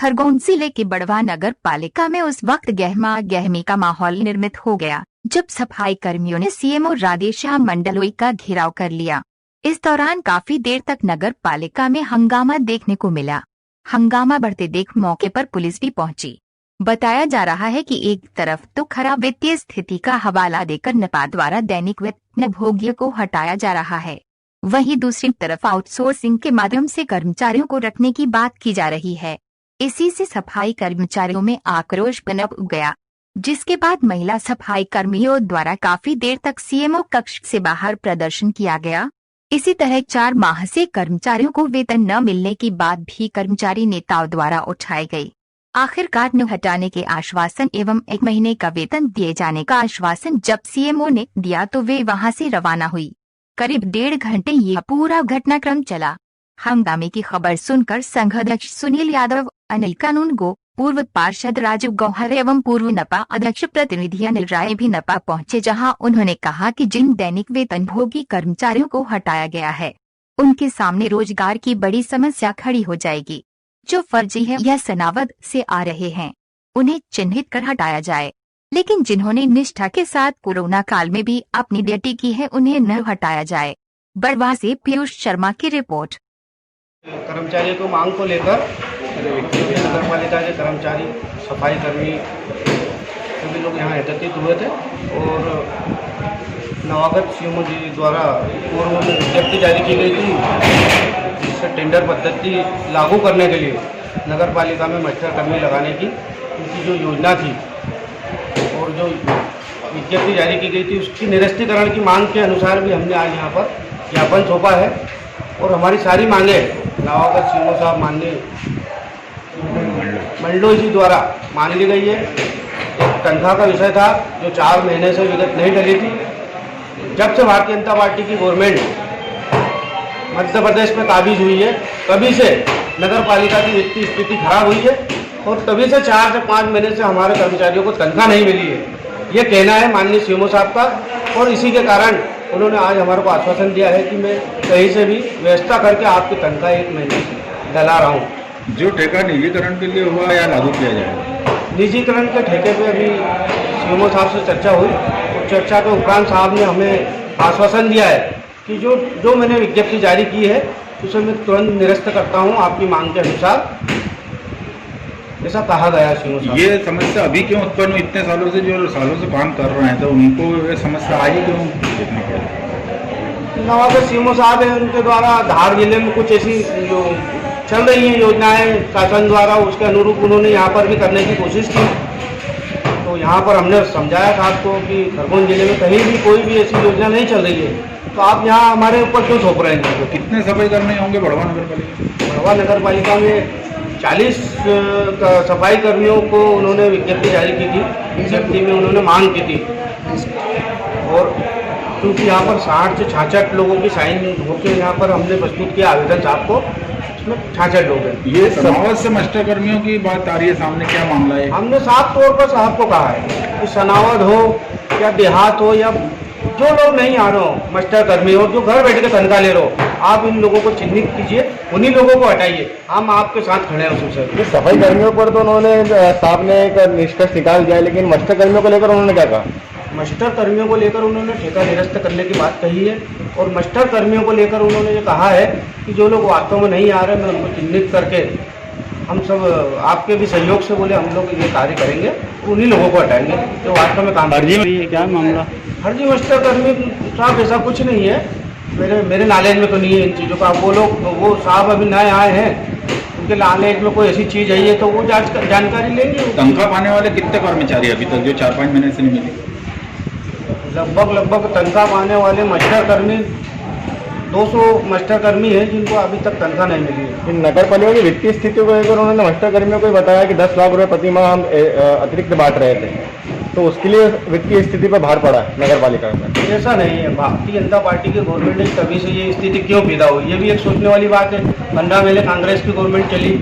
खरगोन जिले के बड़वा नगर पालिका में उस वक्त गहमा गहमी का माहौल निर्मित हो गया जब सफाई कर्मियों ने सीएमओ राधेश्याम मंडलोई का घेराव कर लिया। इस दौरान काफी देर तक नगर पालिका में हंगामा देखने को मिला। हंगामा बढ़ते देख मौके पर पुलिस भी पहुंची। बताया जा रहा है कि एक तरफ तो खराब वित्तीय स्थिति का हवाला देकर नपा द्वारा दैनिक वेतनभोगियों को हटाया जा रहा है, वहीं दूसरी तरफ आउटसोर्सिंग के माध्यम से कर्मचारियों को रखने की बात की जा रही है। इसी से सफाई कर्मचारियों में आक्रोश पनप गया, जिसके बाद महिला सफाई कर्मियों द्वारा काफी देर तक सीएमओ कक्ष से बाहर प्रदर्शन किया गया। इसी तरह 4 माह से कर्मचारियों को वेतन न मिलने की बात भी कर्मचारी नेताओं द्वारा उठाई गई। आखिरकार न हटाने के आश्वासन एवं 1 महीने का वेतन दिए जाने का आश्वासन जब सीएमओ ने दिया तो वे वहां से रवाना हुई। करीब 1.5 घंटे यह पूरा घटनाक्रम चला। हंगामे की खबर सुनकर संघ अध्यक्ष सुनील यादव, अनिल कानूनगो, पूर्व पार्षद राजू गौहर एवं पूर्व नपा अध्यक्ष प्रतिनिधि अनिल राय भी नपा पहुंचे, जहां उन्होंने कहा कि जिन दैनिक वेतनभोगी कर्मचारियों को हटाया गया है उनके सामने रोजगार की बड़ी समस्या खड़ी हो जाएगी। जो फर्जी है या सनावद से आ रहे हैं उन्हें चिन्हित कर हटाया जाए, लेकिन जिन्होंने निष्ठा के साथ कोरोना काल में भी अपनी ड्यूटी की है उन्हें न हटाया जाए। बड़वा से पीयूष शर्मा की रिपोर्ट। कर्मचारियों को मांग को लेकर नगर पालिका के कर्मचारी, सफाई कर्मी सभी लोग यहाँ एकत्रित हुए थे और नवागत सीएमओ जी द्वारा पूर्व में विज्ञप्ति जारी की गई थी, जिससे टेंडर पद्धति लागू करने के लिए नगर पालिका में मास्टर कर्मी लगाने की उनकी जो योजना थी और जो विज्ञप्ति जारी की गई थी उसकी निरस्तीकरण की मांग के अनुसार भी हमने आज यहाँ पर ज्ञापन सौंपा है और हमारी सारी मांगे नवागत सीएमओ साहब माननीय मंडलोई जी द्वारा मान ली गई है। एक तनख्वाह का विषय था जो 4 महीने से विगत नहीं टली थी। जब से भारतीय जनता पार्टी की गवर्नमेंट मध्य प्रदेश में काबिज हुई है तभी से नगर पालिका की वित्तीय स्थिति खराब हुई है और तभी से 4 से 5 महीने से हमारे कर्मचारियों को तनख्वाह नहीं मिली है, ये कहना है माननीय सीएमओ साहब का। और इसी के कारण उन्होंने आज हमारे को आश्वासन दिया है कि मैं कहीं से भी व्यवस्था करके आपकी तनख्वाह 1 महीने दिला रहा हूँ। जो ठेका निजीकरण के लिए हुआ या लागू किया जाएगा? निजीकरण के ठेके पे अभी सीएमओ साहब से चर्चा हुई और चर्चा के उपरांत साहब ने हमें आश्वासन दिया है कि जो मैंने विज्ञप्ति जारी की है उसे मैं तुरंत निरस्त करता हूं आपकी मांग के अनुसार, ऐसा कहा गया है सीएमओ साहब। ये समस्या अभी क्यों उत्पन्न हुई? इतने सालों से जो सालों से काम कर रहे हैं तो उनको ये समस्या आज ही क्यों देखना पड़ा? नवागत सीएमओ साहब है, उनके द्वारा धार जिले में कुछ ऐसी जो चल रही हैं योजनाएं शासन द्वारा, उसके अनुरूप उन्होंने यहाँ पर भी करने की कोशिश की। तो यहाँ पर हमने समझाया साहब को कि खरगोन जिले में कहीं भी कोई भी ऐसी योजना नहीं चल रही है, तो आप यहाँ हमारे ऊपर क्यों थोप रहे हैं? तो कितने सफाई कर्मी होंगे बड़वा नगर पालिका? बड़वा नगर पालिका में 40 सफाई कर्मियों को उन्होंने विज्ञप्ति जारी की थी। विज्ञप्ति में उन्होंने मांग की थी और क्योंकि यहाँ पर 60 से 66 लोगों की साइन होकर यहाँ पर हमने प्रस्तुत किया आवेदन साहब को, उसमें 66 लोग हैं। ये सनावद से मास्टर कर्मियों की बात आ रही है सामने, क्या मामला है? हमने साफ तौर पर साहब को कहा है कि सनावद हो या देहात हो या जो लोग नहीं आ रहे हो, मास्टर कर्मी हो जो घर बैठ के तनख्वाह ले रहे हो, आप इन लोगों को चिन्हित कीजिए, उन्हीं लोगों को हटाइए, हम आपके साथ खड़े हैं उससे। सफाई कर्मियों पर तो उन्होंने साहब ने एक निष्कर्ष निकाल दिया, लेकिन मास्टर कर्मियों को लेकर उन्होंने क्या कहा? मास्टर कर्मियों को लेकर उन्होंने ठेका निरस्त करने की बात कही है और मास्टर कर्मियों को लेकर उन्होंने ये कहा है कि जो लोग वास्तव में नहीं आ रहे मैं उनको चिन्हित करके हम सब आपके भी सहयोग से बोले हम लोग ये कार्य करेंगे, उन्हीं लोगों को हटाएंगे जो वास्तव में काम फर्जी में क्या मामला? फर्जी मास्टर कर्मी साहब ऐसा कुछ नहीं है, मेरे नॉलेज में तो नहीं है इन चीज़ों का। वो साहब अभी नए आए हैं, उनके नॉलेज में कोई ऐसी चीज़ है तो वो जानकारी लेंगे। तनख्वाह पाने वाले कितने कर्मचारी अभी तक जो 4-5 महीने से नहीं मिले? लगभग तनख्वाह पाने वाले मास्टर कर्मी 200 मास्टर कर्मी हैं जिनको अभी तक तनख्वाह नहीं मिली है। इन नगर पालिका की वित्तीय स्थिति को लेकर उन्होंने मास्टर कर्मियों को बताया कि 10 लाख रुपए प्रति माह हम अतिरिक्त बांट रहे थे, तो उसके लिए वित्तीय स्थिति पर भार पड़ा है नगर पालिका में। ऐसा नहीं है, भारतीय जनता पार्टी की गवर्नमेंट है तभी से ये स्थिति क्यों पैदा हुई, ये भी एक सोचने वाली बात है। 15 महीने कांग्रेस की गवर्नमेंट चली,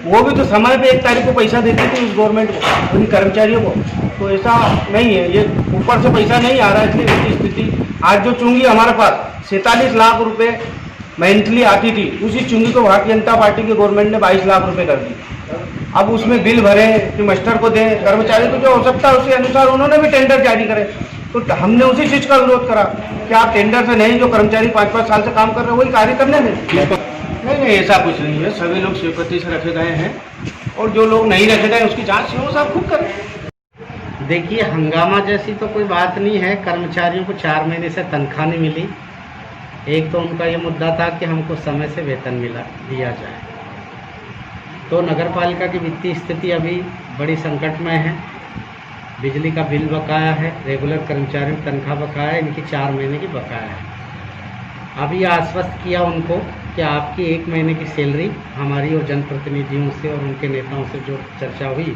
वो भी तो समय पे 1 तारीख को पैसा देती थी उस गवर्नमेंट को, उन कर्मचारियों को। तो ऐसा नहीं है, ये ऊपर से पैसा नहीं आ रहा है, इसलिए इसकी स्थिति आज जो चुंगी हमारे पास 47 लाख रुपए मंथली आती थी, उसी चुंगी को भारतीय जनता पार्टी की गवर्नमेंट ने 22 लाख रुपए कर दी। अब उसमें बिल भरे कि मास्टर को दें, कर्मचारी को जो आवश्यकता है उसके अनुसार उन्होंने भी टेंडर जारी करे। तो हमने उसी चीज़ का विरोध करा कि आप टेंडर से नहीं, जो कर्मचारी 5-5 साल से काम कर रहे हैं वही कार्य करने दें। नहीं, ऐसा कुछ नहीं है, सभी लोग स्वीकृति से रखे गए हैं और जो लोग नहीं रखे गए उसकी जाँच वो सब खुद करें। देखिए, हंगामा जैसी तो कोई बात नहीं है। कर्मचारियों को 4 महीने से तनख्वाह नहीं मिली। एक तो उनका ये मुद्दा था कि हमको समय से वेतन दिया जाए। तो नगर पालिका की वित्तीय स्थिति अभी बड़ी संकट में है। बिजली का बिल बकाया है, रेगुलर कर्मचारियों की तनख्वाह बकाया है, इनकी 4 महीने की बकाया है। अभी आश्वस्त किया उनको कि आपकी 1 महीने की सैलरी, हमारी और जनप्रतिनिधियों से और उनके नेताओं से जो चर्चा हुई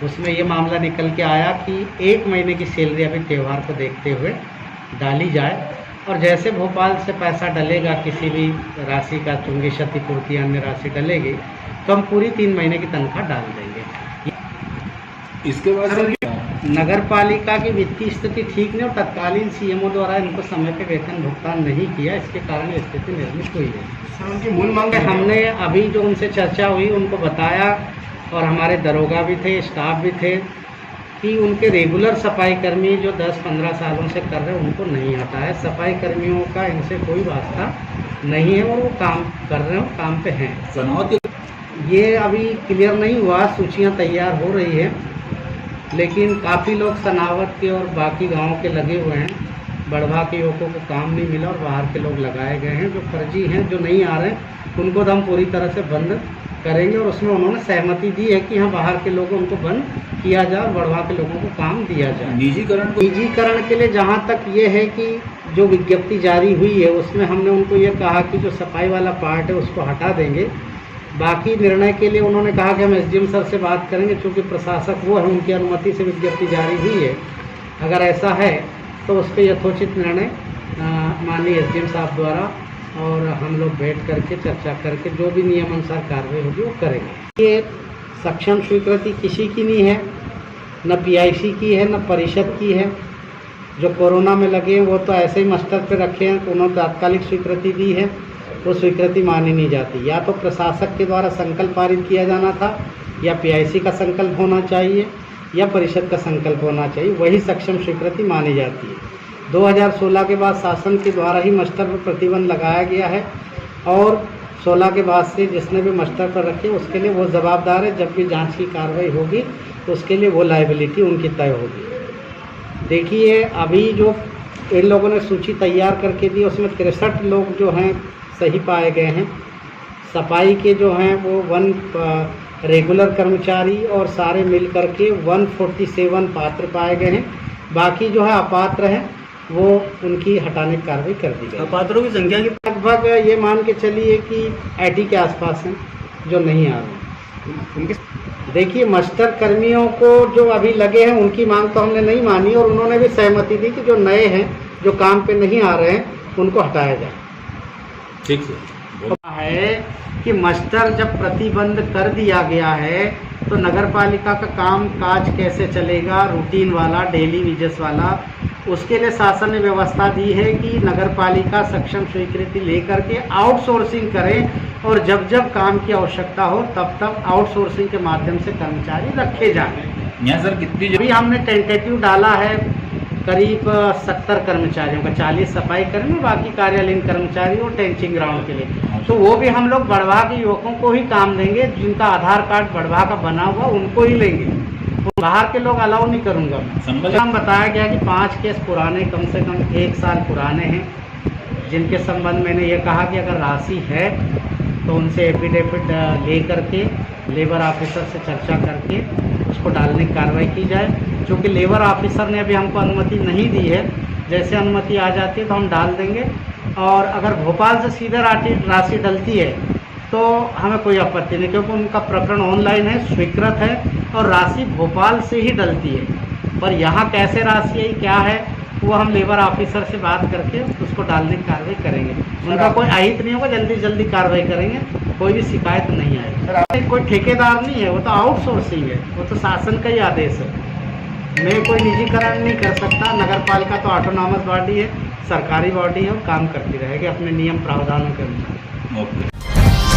उसमें ये मामला निकल के आया कि 1 महीने की सैलरी अभी त्यौहार को देखते हुए डाली जाए, और जैसे भोपाल से पैसा डलेगा, किसी भी राशि का चुंगी क्षतिपूर्ति अन्य राशि डलेगी, तो हम पूरी 3 महीने की तनख्वाह डाल देंगे। इसके बाद नगर पालिका की वित्तीय स्थिति ठीक नहीं और तत्कालीन सीएमओ द्वारा इनको समय पे वेतन भुगतान नहीं किया, इसके कारण ये स्थिति निर्मित हुई है। उनकी मूल मांग हमने अभी जो उनसे चर्चा हुई उनको बताया, और हमारे दरोगा भी थे, स्टाफ भी थे, कि उनके रेगुलर सफाई कर्मी जो 10-15 सालों से कर रहे हैं उनको नहीं हटा है। सफाई कर्मियों का इनसे कोई वास्ता नहीं है और वो काम कर रहे हैं, काम पे हैं। ये अभी क्लियर नहीं हुआ, सूचियां तैयार हो रही है, लेकिन काफ़ी लोग सनावत के और बाकी गाँव के लगे हुए हैं। बढ़वा के युवकों को काम नहीं मिला और बाहर के लोग लगाए गए हैं। जो फर्जी हैं, जो नहीं आ रहे हैं, उनको तो हम पूरी तरह से बंद करेंगे, और उसमें उन्होंने सहमति दी है कि हाँ, बाहर के लोगों उनको बंद किया जाए और बढ़वा के लोगों को काम दिया जाए। निजीकरण के लिए जहाँ तक ये है कि जो विज्ञप्ति जारी हुई है उसमें हमने उनको ये कहा कि जो सफाई वाला पार्ट है उसको हटा देंगे। बाकी निर्णय के लिए उन्होंने कहा कि हम एसडीएम सर से बात करेंगे, क्योंकि प्रशासक वो है, उनकी अनुमति से विज्ञप्ति जारी हुई है। अगर ऐसा है तो उस पर यथोचित निर्णय माननीय एसडीएम साहब द्वारा और हम लोग बैठ करके चर्चा करके जो भी नियमानुसार कार्रवाई होगी वो करेंगे। ये सक्षम स्वीकृति किसी की नहीं है, न पीआईसी की है, न परिषद की है। जो कोरोना में लगे हैं वो तो ऐसे ही मस्टर पे रखे हैं, तो उन्होंने तात्कालिक स्वीकृति दी है, वो स्वीकृति मानी नहीं जाती। या तो प्रशासक के द्वारा संकल्प पारित किया जाना था, या पीआईसी का संकल्प होना चाहिए, या परिषद का संकल्प होना चाहिए, वही सक्षम स्वीकृति मानी जाती है। 2016 के बाद शासन के द्वारा ही मस्टर पर प्रतिबंध लगाया गया है, और 16 के बाद से जिसने भी मस्टर पर रखे उसके लिए वो जवाबदार है। जब भी जांच की कार्रवाई होगी तो उसके लिए वो लायबिलिटी उनकी तय होगी। देखिए, अभी जो इन लोगों ने सूची तैयार करके दी उसमें 63 लोग जो हैं सही पाए गए हैं। सफाई के जो हैं वो 1 रेगुलर कर्मचारी और सारे मिल करके 147 पात्र पाए गए हैं। बाकी जो है अपात्र हैं, वो उनकी हटाने की कार्रवाई कर दी गई। अपात्रों की संख्या की लगभग ये मान के चलिए कि 80 के आसपास हैं जो नहीं आ रहे। देखिए, मास्टर कर्मियों को जो अभी लगे हैं उनकी मांग तो हमने नहीं मानी, और उन्होंने भी सहमति दी कि जो नए हैं, जो काम पे नहीं आ रहे हैं, उनको हटाया जाए। ठीक है कि मास्टर जब प्रतिबंध कर दिया गया है तो नगर पालिका का काम काज कैसे चलेगा, रूटीन वाला, डेली वेजेस वाला, उसके लिए शासन ने व्यवस्था दी है कि नगर पालिका सक्षम स्वीकृति लेकर के आउटसोर्सिंग करे, और जब जब काम की आवश्यकता हो तब तब आउटसोर्सिंग के माध्यम से कर्मचारी रखे जाएं। यहाँ सर कितनी अभी हमने टेंटेटिव डाला है करीब 70 कर्मचारियों का, 40 सफाई कर्मी, बाकी कार्यालयीन कर्मचारी और टेंचिंग ग्राउंड के लिए। तो वो भी हम लोग बढ़वा के युवकों को ही काम देंगे, जिनका आधार कार्ड बढ़वा का बना हुआ उनको ही लेंगे, बाहर के लोग अलाउ नहीं करूँगा। हम बताया गया कि 5 केस पुराने, कम से कम 1 साल पुराने हैं, जिनके संबंध मैंने ये कहा कि अगर राशि है तो उनसे एफिडेविट ले करके लेबर ऑफिसर से चर्चा करके उसको डालने की कार्रवाई की जाए। क्योंकि लेबर ऑफिसर ने अभी हमको अनुमति नहीं दी है, जैसे अनुमति आ जाती है तो हम डाल देंगे। और अगर भोपाल से सीधे राशि डलती है तो हमें कोई आपत्ति नहीं, क्योंकि उनका प्रकरण ऑनलाइन है, स्वीकृत है, और राशि भोपाल से ही डलती है। पर यहाँ कैसे राशि है, क्या है, वो हम लेबर ऑफिसर से बात करके उसको डालने की कार्रवाई करेंगे। उनका कोई अहित नहीं होगा, जल्दी कार्रवाई करेंगे, कोई भी शिकायत नहीं आएगी। कोई ठेकेदार नहीं है, वो तो आउटसोर्सिंग है, वो तो शासन का ही आदेश है। मैं कोई निजीकरण नहीं कर सकता। नगर पालिका तो ऑटोनॉमस बॉडी है, सरकारी बॉडी है, और काम करती रहेगी अपने नियम प्रावधानों के अनुसार। ओके।